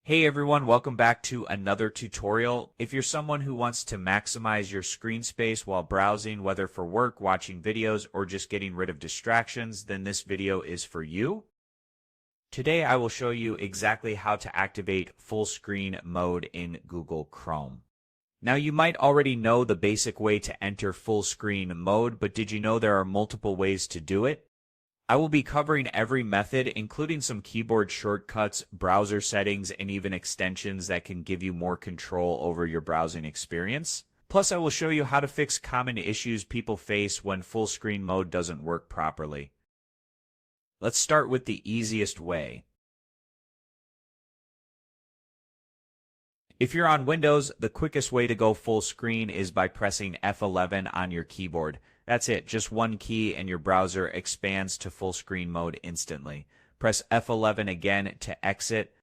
Hey everyone, welcome back to another tutorial. If you're someone who wants to maximize your screen space while browsing, whether for work, watching videos, or just getting rid of distractions, then this video is for you. Today I will show you exactly how to activate full screen mode in Google Chrome. Now you might already know the basic way to enter full screen mode, but did you know there are multiple ways to do it? I will be covering every method, including some keyboard shortcuts, browser settings, and even extensions that can give you more control over your browsing experience. Plus, I will show you how to fix common issues people face when full screen mode doesn't work properly. Let's start with the easiest way. If you're on Windows, the quickest way to go full screen is by pressing F11 on your keyboard. That's it, just one key and your browser expands to full screen mode instantly. Press F11 again to exit.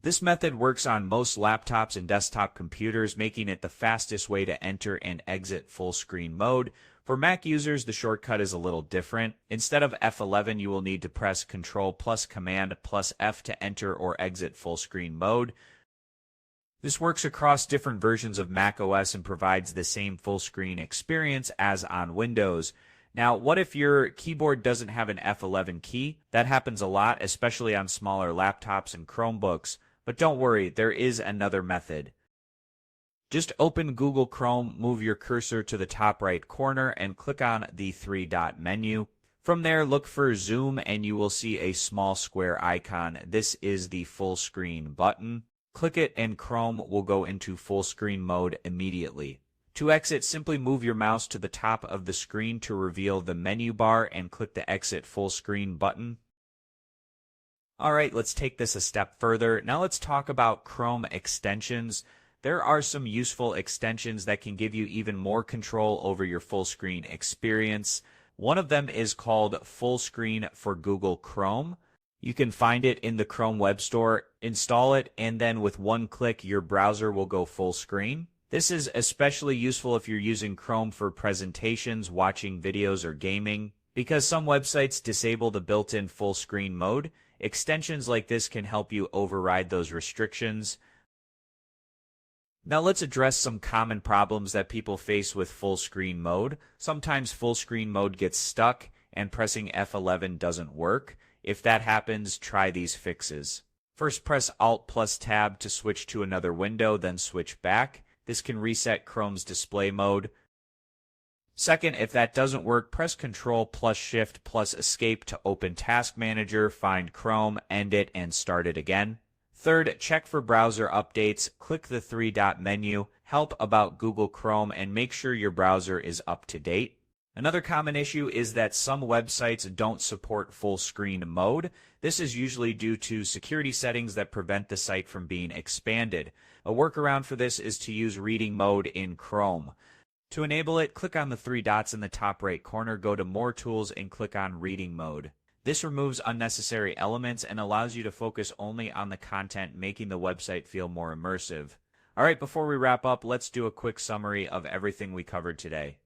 This method works on most laptops and desktop computers, making it the fastest way to enter and exit full screen mode. For Mac users, the shortcut is a little different. Instead of F11, you will need to press Ctrl plus Command plus F to enter or exit full screen mode. This works across different versions of Mac OS and provides the same full screen experience as on Windows. Now, what if your keyboard doesn't have an F11 key? That happens a lot, especially on smaller laptops and Chromebooks. But don't worry, there is another method. Just open Google Chrome, move your cursor to the top right corner, and click on the three-dot menu. From there, look for Zoom, and you will see a small square icon. This is the full screen button. Click it and Chrome will go into full screen mode immediately. To exit, simply move your mouse to the top of the screen to reveal the menu bar and click the Exit Full Screen button. Alright, let's take this a step further. Now let's talk about Chrome extensions. There are some useful extensions that can give you even more control over your full screen experience. One of them is called Full Screen for Google Chrome. You can find it in the Chrome Web Store, install it, and then with one click, your browser will go full screen. This is especially useful if you're using Chrome for presentations, watching videos, or gaming. Because some websites disable the built-in full screen mode, extensions like this can help you override those restrictions. Now let's address some common problems that people face with full screen mode. Sometimes full screen mode gets stuck and pressing F11 doesn't work. If that happens, try these fixes. First, press Alt plus Tab to switch to another window, then switch back. This can reset Chrome's display mode. Second, if that doesn't work, press Ctrl plus Shift plus Escape to open Task Manager, find Chrome, end it, and start it again. Third, check for browser updates. Click the three-dot menu, Help about Google Chrome, and make sure your browser is up to date. Another common issue is that some websites don't support full screen mode. This is usually due to security settings that prevent the site from being expanded. A workaround for this is to use reading mode in Chrome. To enable it, click on the three dots in the top right corner, go to More Tools, and click on Reading Mode. This removes unnecessary elements and allows you to focus only on the content, making the website feel more immersive. Alright, before we wrap up, let's do a quick summary of everything we covered today.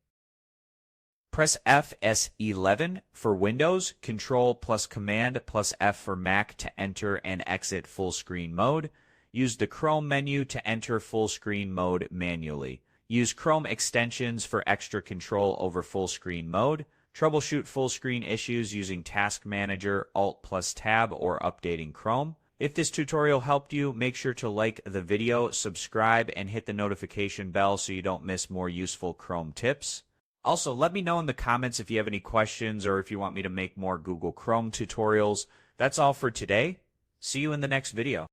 Press F11 for Windows, Control plus Command plus F for Mac to enter and exit full screen mode. Use the Chrome menu to enter full screen mode manually. Use Chrome extensions for extra control over full screen mode. Troubleshoot full screen issues using Task Manager, Alt plus Tab, or updating Chrome. If this tutorial helped you, make sure to like the video, subscribe, and hit the notification bell so you don't miss more useful Chrome tips. Also, let me know in the comments if you have any questions or if you want me to make more Google Chrome tutorials. That's all for today. See you in the next video.